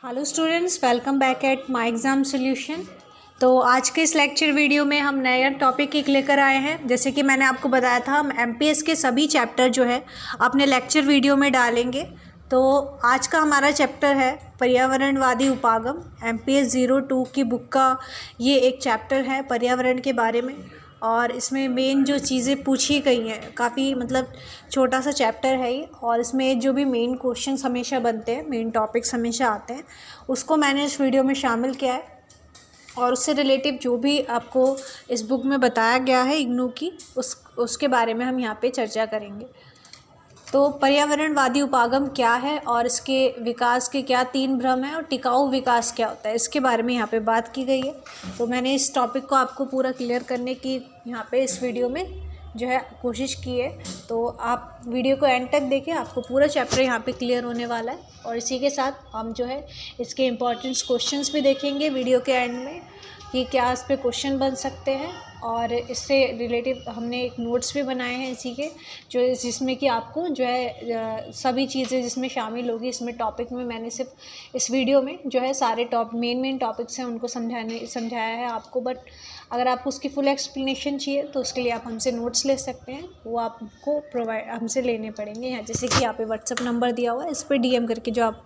Hello students, welcome back at my exam solution. तो आज के इस लेक्चर वीडियो में हम नया टॉपिक एक लेकर आए हैं। जैसे कि मैंने आपको बताया था, हम एमपीएस के सभी चैप्टर जो है अपने लेक्चर वीडियो में डालेंगे। तो आज का हमारा चैप्टर है पर्यावरणवादी उपागम। एमपीएस 02 की बुक का ये एक चैप्टर है पर्यावरण के बारे में। और इसमें मेन जो चीज़ें पूछी गई हैं, काफ़ी मतलब छोटा सा चैप्टर है ये। और इसमें जो भी मेन क्वेश्चंस हमेशा बनते हैं, मेन टॉपिक्स हमेशा आते हैं, उसको मैंने इस वीडियो में शामिल किया है। और उससे रिलेटिव जो भी आपको इस बुक में बताया गया है इग्नू की, उसके बारे में हम यहाँ पे चर्चा करेंगे। तो पर्यावरणवादी उपागम क्या है और इसके विकास के क्या 3 भ्रम हैं और टिकाऊ विकास क्या होता है, इसके बारे में यहाँ पे बात की गई है। तो मैंने इस टॉपिक को आपको पूरा क्लियर करने की यहाँ पे इस वीडियो में जो है कोशिश की है। तो आप वीडियो को एंड तक देखिए, आपको पूरा चैप्टर यहाँ पे क्लियर होने वाला है। और इसी के साथ हम जो है इसके इम्पोर्टेंट क्वेश्चंस भी देखेंगे वीडियो के एंड में कि क्या इस पे क्वेश्चन बन सकते हैं। और इससे रिलेटिव हमने एक नोट्स भी बनाए हैं इसी के, जिसमें कि आपको जो है सभी चीज़ें जिसमें शामिल होगी इसमें टॉपिक में, मैंने सिर्फ इस वीडियो में जो है सारे मेन टॉपिक्स हैं उनको समझाया है आपको। बट अगर आपको उसकी फुल एक्सप्लेनेशन चाहिए तो उसके लिए आप हमसे नोट्स ले सकते हैं, वो आपको प्रोवाइड हमसे लेने पड़ेंगे। यहाँ जैसे कि यहाँ पे व्हाट्सअप नंबर दिया हुआ है, इस पर DM करके जो आप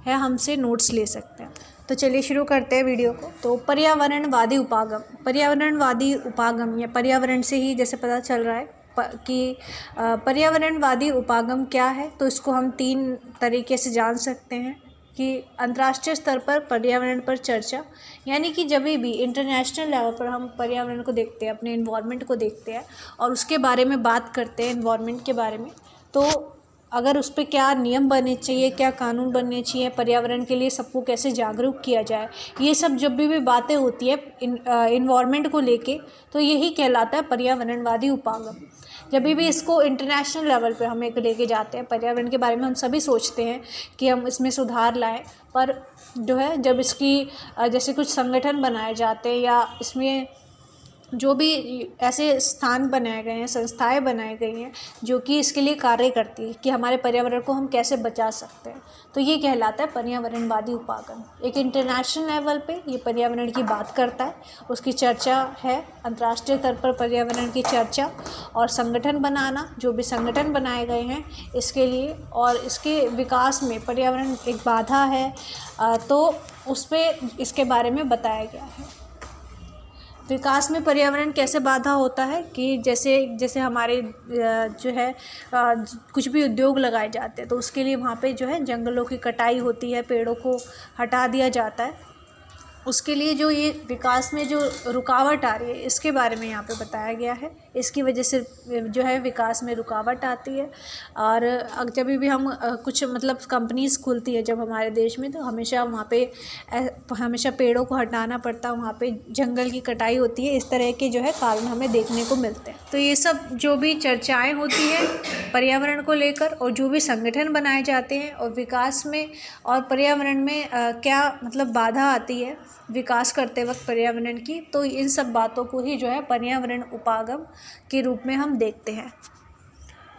है हमसे नोट्स ले सकते हैं। तो चलिए शुरू करते हैं वीडियो को। तो पर्यावरणवादी उपागम, पर्यावरणवादी उपागम या पर्यावरण से ही जैसे पता चल रहा है कि पर्यावरणवादी उपागम क्या है। तो इसको हम 3 तरीके से जान सकते हैं कि अंतर्राष्ट्रीय स्तर पर पर्यावरण पर चर्चा, यानी कि जब भी इंटरनेशनल लेवल पर हम पर्यावरण को देखते हैं, अपने इन्वायरमेंट को देखते हैं और उसके बारे में बात करते हैं, इन्वायरमेंट के बारे में, तो अगर उस पर क्या नियम बनने चाहिए, क्या कानून बनने चाहिए, पर्यावरण के लिए सबको कैसे जागरूक किया जाए, ये सब जब भी बातें होती है इन्वायरमेंट को लेके, तो यही कहलाता है पर्यावरणवादी उपागम। जब भी इसको इंटरनेशनल लेवल पे हम एक लेके जाते हैं, पर्यावरण के बारे में हम सभी सोचते हैं कि हम इसमें सुधार लाएं, पर जो है जब इसकी जैसे कुछ संगठन बनाए जाते हैं या इसमें जो भी ऐसे स्थान बनाए गए हैं, संस्थाएं बनाई गई हैं जो कि इसके लिए कार्य करती है कि हमारे पर्यावरण को हम कैसे बचा सकते हैं, तो ये कहलाता है पर्यावरणवादी उपागम। एक इंटरनेशनल लेवल पे ये पर्यावरण की बात करता है, उसकी चर्चा है अंतर्राष्ट्रीय स्तर पर पर्यावरण की चर्चा और संगठन बनाना, जो भी संगठन बनाए गए हैं इसके लिए, और इसके विकास में पर्यावरण एक बाधा है, तो उस पर इसके बारे में बताया गया है। विकास में पर्यावरण कैसे बाधा होता है कि जैसे हमारे जो है कुछ भी उद्योग लगाए जाते हैं तो उसके लिए वहाँ पे जो है जंगलों की कटाई होती है, पेड़ों को हटा दिया जाता है। उसके लिए जो ये विकास में जो रुकावट आ रही है, इसके बारे में यहाँ पे बताया गया है। इसकी वजह से जो है विकास में रुकावट आती है। और जब भी हम कुछ मतलब कंपनीज़ खुलती है जब हमारे देश में, तो हमेशा वहाँ पे हमेशा पेड़ों को हटाना पड़ता है, वहाँ पे जंगल की कटाई होती है। इस तरह के जो है कारण हमें देखने को मिलते हैं। तो ये सब जो भी चर्चाएँ होती हैं पर्यावरण को लेकर और जो भी संगठन बनाए जाते हैं और विकास में और पर्यावरण में क्या मतलब बाधा आती है विकास करते वक्त पर्यावरण की, तो इन सब बातों को ही जो है पर्यावरण उपागम के रूप में हम देखते हैं।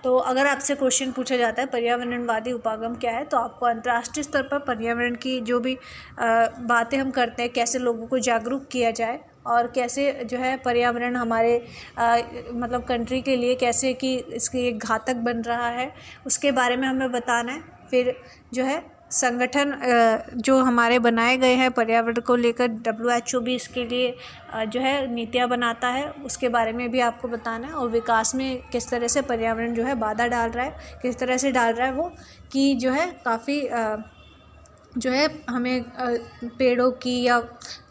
तो अगर आपसे क्वेश्चन पूछा जाता है पर्यावरणवादी उपागम क्या है, तो आपको अंतर्राष्ट्रीय स्तर पर पर्यावरण की जो भी बातें हम करते हैं, कैसे लोगों को जागरूक किया जाए और कैसे जो है पर्यावरण हमारे मतलब कंट्री के लिए कैसे कि इसकी एक घातक बन रहा है, उसके बारे में हमें बताना है। फिर जो है संगठन जो हमारे बनाए गए हैं पर्यावरण को लेकर, WHO भी इसके लिए जो है नीतियाँ बनाता है, उसके बारे में भी आपको बताना है। और विकास में किस तरह से पर्यावरण जो है बाधा डाल रहा है, किस तरह से डाल रहा है वो, कि जो है काफ़ी जो है हमें पेड़ों की या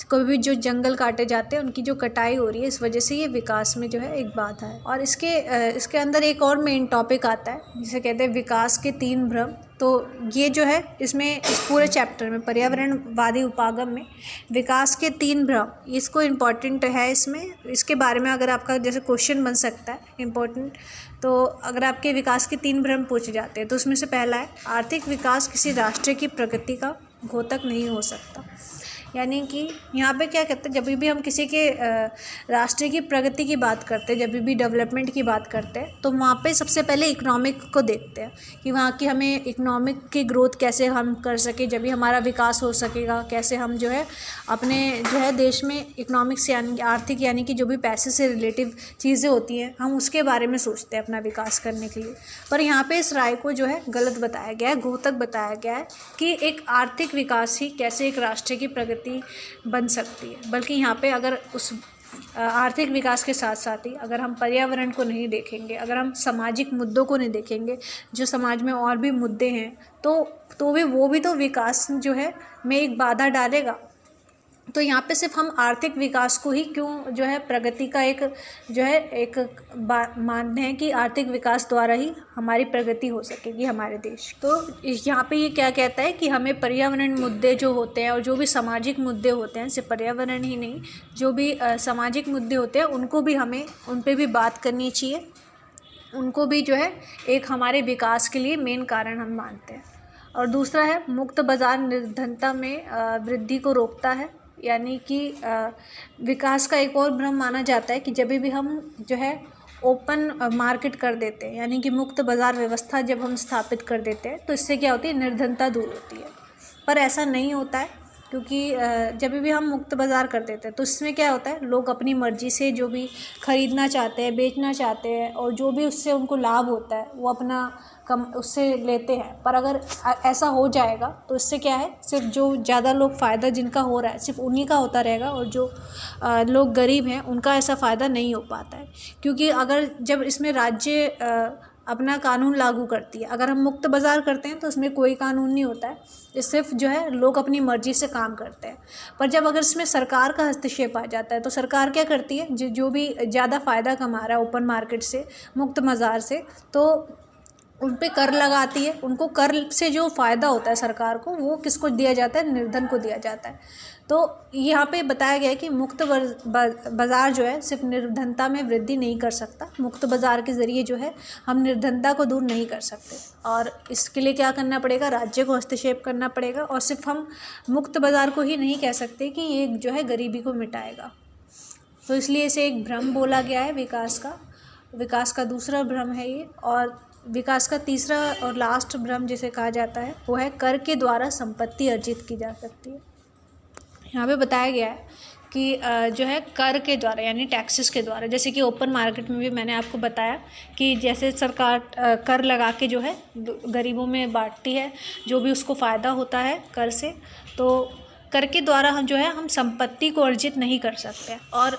कोई भी जो जंगल काटे जाते हैं उनकी जो कटाई हो रही है, इस वजह से ये विकास में जो है एक बाधा है। और इसके अंदर एक और मेन टॉपिक आता है जिसे कहते हैं विकास के 3 भ्रम। तो ये जो है इसमें इस पूरे चैप्टर में पर्यावरणवादी उपागम में विकास के 3 भ्रम, इसको इम्पॉर्टेंट है। इसके बारे में अगर आपका जैसे क्वेश्चन बन सकता है इम्पोर्टेंट, तो अगर आपके विकास के 3 भ्रम पूछे जाते हैं तो उसमें से पहला है आर्थिक विकास किसी राष्ट्र की प्रगति का घोतक नहीं हो सकता। यानी कि यहाँ पे क्या कहते हैं, जब भी हम किसी के राष्ट्र की प्रगति की बात करते हैं, जब भी डेवलपमेंट की बात करते हैं, तो वहाँ पे सबसे पहले इकोनॉमिक को देखते हैं कि वहाँ की हमें इकोनॉमिक की ग्रोथ कैसे हम कर सके, जब भी हमारा विकास हो सकेगा, कैसे हम जो है अपने जो है देश में इकोनॉमिक्स यानी आर्थिक यानी कि जो भी पैसे से रिलेटिव चीज़ें होती हैं हम उसके बारे में सोचते हैं अपना विकास करने के लिए। पर यहाँ पे इस राय को जो है गलत बताया गया है, घातक बताया गया है कि एक आर्थिक विकास ही कैसे एक राष्ट्र की प्रगति बन सकती है। बल्कि यहाँ पे अगर उस आर्थिक विकास के साथ साथ ही अगर हम पर्यावरण को नहीं देखेंगे, अगर हम सामाजिक मुद्दों को नहीं देखेंगे, जो समाज में और भी मुद्दे हैं, तो वो भी तो विकास जो है में एक बाधा डालेगा। तो यहाँ पे सिर्फ हम आर्थिक विकास को ही क्यों जो है प्रगति का एक जो है एक मानते हैं कि आर्थिक विकास द्वारा ही हमारी प्रगति हो सकेगी हमारे देश। तो यहाँ पे ये क्या कहता है कि हमें पर्यावरण मुद्दे जो होते हैं और जो भी सामाजिक मुद्दे होते हैं, सिर्फ पर्यावरण ही नहीं, जो भी सामाजिक मुद्दे होते हैं उनको भी हमें उन पर भी बात करनी चाहिए, उनको भी जो है एक हमारे विकास के लिए मेन कारण हम मानते हैं। और दूसरा है मुक्त बाज़ार निर्धनता में वृद्धि को रोकता है, यानी कि विकास का एक और भ्रम माना जाता है कि जब भी हम जो है ओपन मार्केट कर देते हैं, यानी कि मुक्त बाज़ार व्यवस्था जब हम स्थापित कर देते हैं, तो इससे क्या होती है, निर्धनता दूर होती है। पर ऐसा नहीं होता है, क्योंकि जब भी हम मुक्त बाज़ार कर देते हैं तो इसमें क्या होता है, लोग अपनी मर्ज़ी से जो भी ख़रीदना चाहते हैं, बेचना चाहते हैं, और जो भी उससे उनको लाभ होता है वो अपना उससे लेते हैं। पर अगर ऐसा हो जाएगा तो इससे क्या है, सिर्फ जो ज़्यादा लोग फ़ायदा जिनका हो रहा है सिर्फ उन्हीं का होता रहेगा, और जो लोग गरीब हैं उनका ऐसा फ़ायदा नहीं हो पाता है। क्योंकि अगर जब इसमें राज्य अपना कानून लागू करती है, अगर हम मुक्त बाज़ार करते हैं तो इसमें कोई कानून नहीं होता है, ये सिर्फ जो है लोग अपनी मर्ज़ी से काम करते हैं। पर जब अगर इसमें सरकार का हस्तक्षेप आ जाता है तो सरकार क्या करती है, जो भी ज़्यादा फ़ायदा कमा रहा है ओपन मार्केट से, मुक्त बाज़ार से, तो उन पे कर लगाती है। उनको कर से जो फ़ायदा होता है सरकार को, वो किसको दिया जाता है, निर्धन को दिया जाता है। तो यहाँ पे बताया गया है कि मुक्त बाज़ार जो है सिर्फ निर्धनता में वृद्धि नहीं कर सकता, मुक्त बाज़ार के ज़रिए जो है हम निर्धनता को दूर नहीं कर सकते, और इसके लिए क्या करना पड़ेगा, राज्य को हस्तक्षेप करना पड़ेगा। और सिर्फ हम मुक्त बाज़ार को ही नहीं कह सकते कि ये जो है गरीबी को मिटाएगा। तो इसलिए इसे एक भ्रम बोला गया है विकास का दूसरा भ्रम है ये। और विकास का तीसरा और लास्ट भ्रम जिसे कहा जाता है वो है कर के द्वारा संपत्ति अर्जित की जा सकती है। यहाँ पे बताया गया है कि जो है कर के द्वारा यानी टैक्सेस के द्वारा, जैसे कि ओपन मार्केट में भी मैंने आपको बताया कि जैसे सरकार कर लगा के जो है गरीबों में बांटती है, जो भी उसको फ़ायदा होता है कर से, तो कर के द्वारा हम जो है हम संपत्ति को अर्जित नहीं कर सकते। और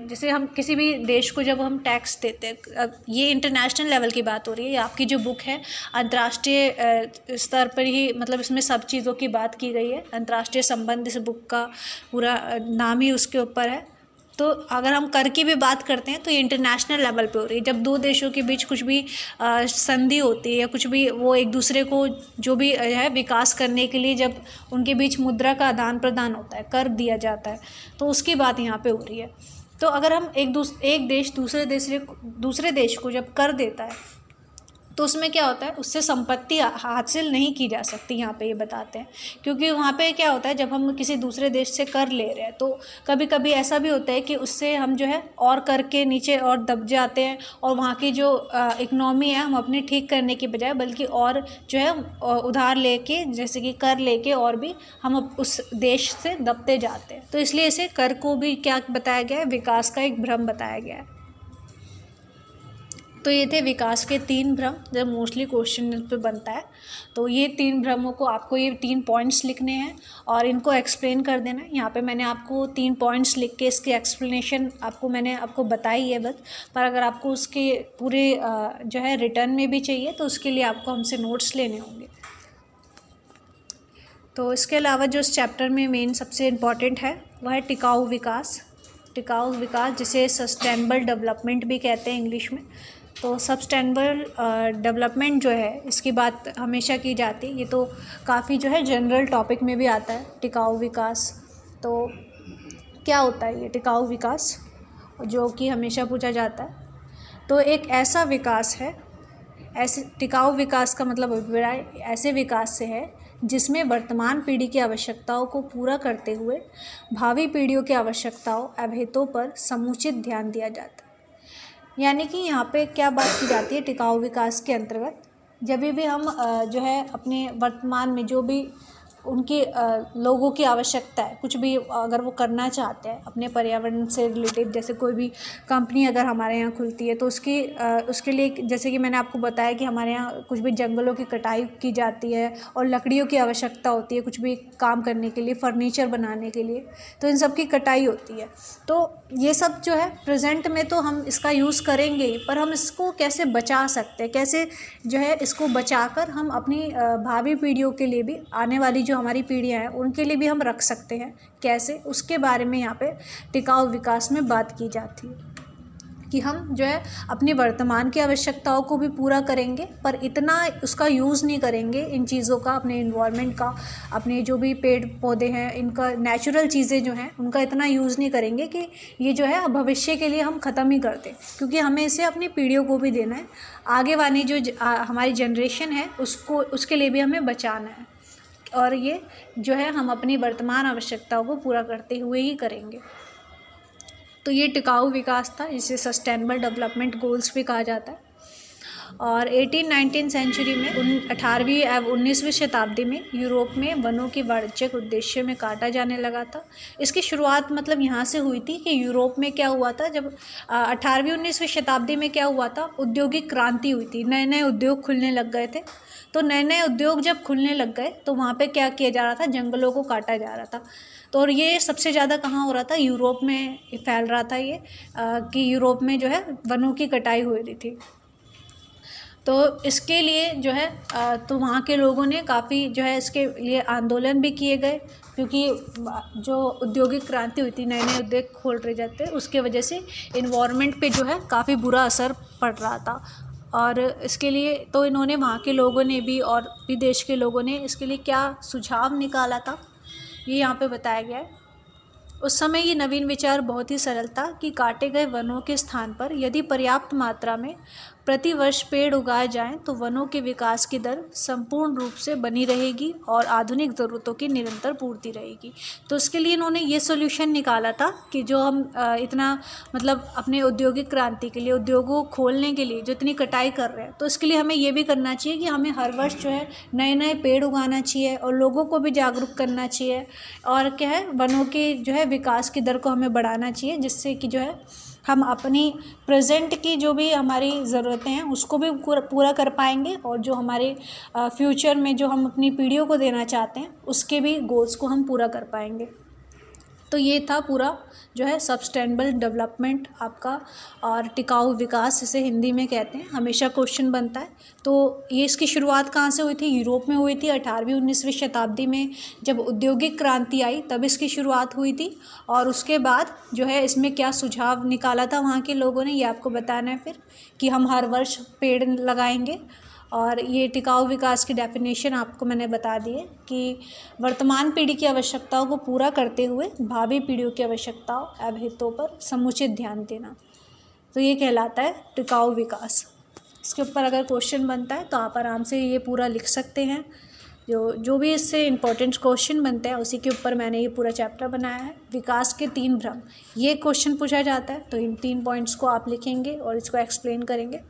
जैसे हम किसी भी देश को जब हम टैक्स देते हैं, ये इंटरनेशनल लेवल की बात हो रही है, आपकी जो बुक है अंतर्राष्ट्रीय स्तर पर ही, मतलब इसमें सब चीज़ों की बात की गई है, अंतर्राष्ट्रीय संबंध इस बुक का पूरा नाम ही उसके ऊपर है। तो अगर हम कर की भी बात करते हैं तो ये इंटरनेशनल लेवल पे हो रही है। जब दो देशों के बीच कुछ भी संधि होती है या कुछ भी, वो एक दूसरे को जो भी है विकास करने के लिए जब उनके बीच मुद्रा का आदान प्रदान होता है, कर दिया जाता है, तो उसकी बात यहाँ पे हो रही है। तो अगर हम एक देश दूसरे देश को जब कर देता है तो उसमें क्या होता है, उससे संपत्ति हासिल नहीं की जा सकती, यहाँ पे ये बताते हैं। क्योंकि वहाँ पे क्या होता है, जब हम किसी दूसरे देश से कर ले रहे हैं तो कभी कभी ऐसा भी होता है कि उससे हम जो है और कर के नीचे और दब जाते हैं, और वहाँ की जो इकनॉमी है हम अपनी ठीक करने की बजाय बल्कि और जो है उधार लेके, जैसे कि कर लेके और भी हम उस देश से दबते जाते हैं। तो इसलिए इसे कर को भी क्या बताया गया है, विकास का एक भ्रम बताया गया है। तो ये थे विकास के 3 भ्रम जो मोस्टली क्वेश्चन पे बनता है। तो ये 3 भ्रमों को आपको ये 3 पॉइंट्स लिखने हैं और इनको एक्सप्लेन कर देना है। यहाँ पे मैंने आपको 3 पॉइंट्स लिख के इसकी एक्सप्लेनेशन मैंने आपको बताई है बस, पर अगर आपको उसके पूरे जो है रिटर्न में भी चाहिए तो उसके लिए आपको हमसे नोट्स लेने होंगे। तो इसके अलावा जो इस चैप्टर में मेन सबसे इम्पॉर्टेंट है वह है टिकाऊ विकास जिसे सस्टेनेबल डेवलपमेंट भी कहते हैं इंग्लिश में। तो सस्टेनेबल डेवलपमेंट जो है इसकी बात हमेशा की जाती है, ये तो काफ़ी जो है जनरल टॉपिक में भी आता है टिकाऊ विकास। तो क्या होता है ये टिकाऊ विकास जो कि हमेशा पूछा जाता है। तो एक ऐसा विकास है, ऐसे टिकाऊ विकास का मतलब अभिप्राय ऐसे विकास से है जिसमें वर्तमान पीढ़ी की आवश्यकताओं को पूरा करते हुए भावी पीढ़ियों की आवश्यकताओं एवं हितों पर समुचित ध्यान दिया जाता है। यानी कि यहाँ पे क्या बात की जाती है टिकाऊ विकास के अंतर्गत, जब भी हम जो है अपने वर्तमान में जो भी उनकी लोगों की आवश्यकता है, कुछ भी अगर वो करना चाहते हैं अपने पर्यावरण से रिलेटेड, जैसे कोई भी कंपनी अगर हमारे यहाँ खुलती है तो उसके लिए जैसे कि मैंने आपको बताया कि हमारे यहाँ कुछ भी जंगलों की कटाई की जाती है और लकड़ियों की आवश्यकता होती है कुछ भी काम करने के लिए, फर्नीचर बनाने के लिए, तो इन सब की कटाई होती है। तो ये सब जो है प्रेजेंट में तो हम इसका यूज़ करेंगे ही, पर हम इसको कैसे बचा सकते हैं, कैसे जो है इसको बचाकर हम अपनी भावी पीढ़ियों के लिए भी, आने वाली जो हमारी पीढ़ियां हैं उनके लिए भी हम रख सकते हैं, कैसे, उसके बारे में यहाँ पे टिकाऊ विकास में बात की जाती है कि हम जो है अपनी वर्तमान की आवश्यकताओं को भी पूरा करेंगे, पर इतना उसका यूज़ नहीं करेंगे इन चीज़ों का, अपने इन्वायरमेंट का, अपने जो भी पेड़ पौधे हैं इनका, नेचुरल चीज़ें जो हैं उनका इतना यूज़ नहीं करेंगे कि ये जो है भविष्य के लिए हम ख़त्म ही कर दें, क्योंकि हमें इसे अपनी पीढ़ियों को भी देना है, आगे वाली जो हमारी जनरेशन है उसके लिए भी हमें बचाना है, और ये जो है हम अपनी वर्तमान आवश्यकताओं को पूरा करते हुए ही करेंगे। तो ये टिकाऊ विकास था, जिसे सस्टेनेबल डेवलपमेंट गोल्स भी कहा जाता है। और 18-19 सेंचुरी में 18वीं एवं 19वीं शताब्दी में यूरोप में वनों की वाणिज्यिक उद्देश्य में काटा जाने लगा था। इसकी शुरुआत मतलब यहाँ से हुई थी कि यूरोप में क्या हुआ था, जब 18वीं 19वीं शताब्दी में क्या हुआ था, औद्योगिक क्रांति हुई थी, नए नए उद्योग खुलने लग गए थे। तो नए नए उद्योग जब खुलने लग गए तो वहाँ पे क्या किया जा रहा था, जंगलों को काटा जा रहा था। तो और ये सबसे ज़्यादा कहाँ हो रहा था, यूरोप में फैल रहा था ये, कि यूरोप में जो है वनों की कटाई हो रही थी। तो इसके लिए जो है तो वहाँ के लोगों ने काफ़ी जो है इसके लिए आंदोलन भी किए गए, क्योंकि जो औद्योगिक क्रांति हुई थी, नए नए उद्योग खोल रहे जाते, उसके वजह से इन्वायरमेंट पे जो है काफ़ी बुरा असर पड़ रहा था। और इसके लिए तो इन्होंने, वहाँ के लोगों ने भी और विदेश के लोगों ने इसके लिए क्या सुझाव निकाला था, ये यहाँ पे बताया गया है। उस समय ये नवीन विचार बहुत ही सरल था कि काटे गए वनों के स्थान पर यदि पर्याप्त मात्रा में प्रतिवर्ष पेड़ उगाए जाएं तो वनों के विकास की दर संपूर्ण रूप से बनी रहेगी और आधुनिक ज़रूरतों की निरंतर पूर्ति रहेगी। तो इसके लिए इन्होंने ये सॉल्यूशन निकाला था कि जो हम इतना मतलब अपने औद्योगिक क्रांति के लिए, उद्योगों को खोलने के लिए जो इतनी कटाई कर रहे हैं, तो इसके लिए हमें ये भी करना चाहिए कि हमें हर वर्ष जो है नए नए पेड़ उगाना चाहिए और लोगों को भी जागरूक करना चाहिए, और क्या है वनों के जो है विकास की दर को हमें बढ़ाना चाहिए, जिससे कि जो है हम अपनी प्रेजेंट की जो भी हमारी ज़रूरतें हैं उसको भी पूरा कर पाएंगे, और जो हमारे फ्यूचर में जो हम अपनी पीढ़ियों को देना चाहते हैं उसके भी गोल्स को हम पूरा कर पाएंगे। तो ये था पूरा जो है सस्टेनेबल डेवलपमेंट आपका, और टिकाऊ विकास इसे हिंदी में कहते हैं, हमेशा क्वेश्चन बनता है। तो ये इसकी शुरुआत कहाँ से हुई थी, यूरोप में हुई थी 18वीं 19वीं शताब्दी में, जब औद्योगिक क्रांति आई तब इसकी शुरुआत हुई थी। और उसके बाद जो है इसमें क्या सुझाव निकाला था वहाँ के लोगों ने, ये आपको बताना है फिर, कि हम हर वर्ष पेड़ लगाएंगे। और ये टिकाऊ विकास की डेफिनेशन आपको मैंने बता दी है कि वर्तमान पीढ़ी की आवश्यकताओं को पूरा करते हुए भावी पीढ़ियों की आवश्यकताओं एवं हितों पर समुचित ध्यान देना, तो ये कहलाता है टिकाऊ विकास। इसके ऊपर अगर क्वेश्चन बनता है तो आप आराम से ये पूरा लिख सकते हैं, जो भी इससे इम्पोर्टेंट क्वेश्चन बनते हैं उसी के ऊपर मैंने ये पूरा चैप्टर बनाया है। विकास के 3 भ्रम, ये क्वेश्चन पूछा जाता है, तो इन 3 पॉइंट्स को आप लिखेंगे और इसको एक्सप्लेन करेंगे।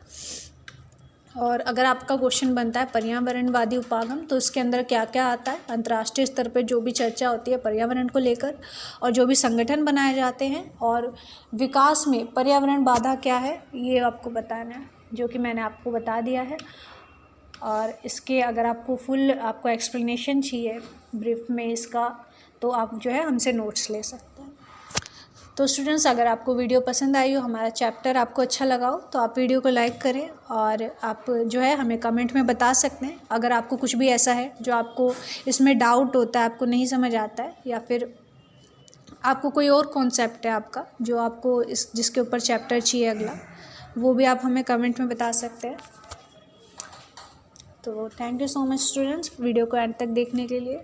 और अगर आपका क्वेश्चन बनता है पर्यावरणवादी उपागम, तो इसके अंदर क्या क्या आता है, अंतर्राष्ट्रीय स्तर पर जो भी चर्चा होती है पर्यावरण को लेकर, और जो भी संगठन बनाए जाते हैं, और विकास में पर्यावरण बाधा क्या है ये आपको बताना है, जो कि मैंने आपको बता दिया है। और इसके अगर आपको फुल आपको एक्सप्लेनेशन चाहिए ब्रीफ में इसका, तो आप जो है हमसे नोट्स ले सकते हैं। तो स्टूडेंट्स, अगर आपको वीडियो पसंद आई हो, हमारा चैप्टर आपको अच्छा लगा हो, तो आप वीडियो को लाइक करें, और आप जो है हमें कमेंट में बता सकते हैं अगर आपको कुछ भी ऐसा है जो आपको इसमें डाउट होता है, आपको नहीं समझ आता है, या फिर आपको कोई और कॉन्सेप्ट है आपका जो आपको जिसके ऊपर चैप्टर चाहिए अगला, वो भी आप हमें कमेंट में बता सकते हैं। तो thank you so much students, video को एंड तक देखने के लिए।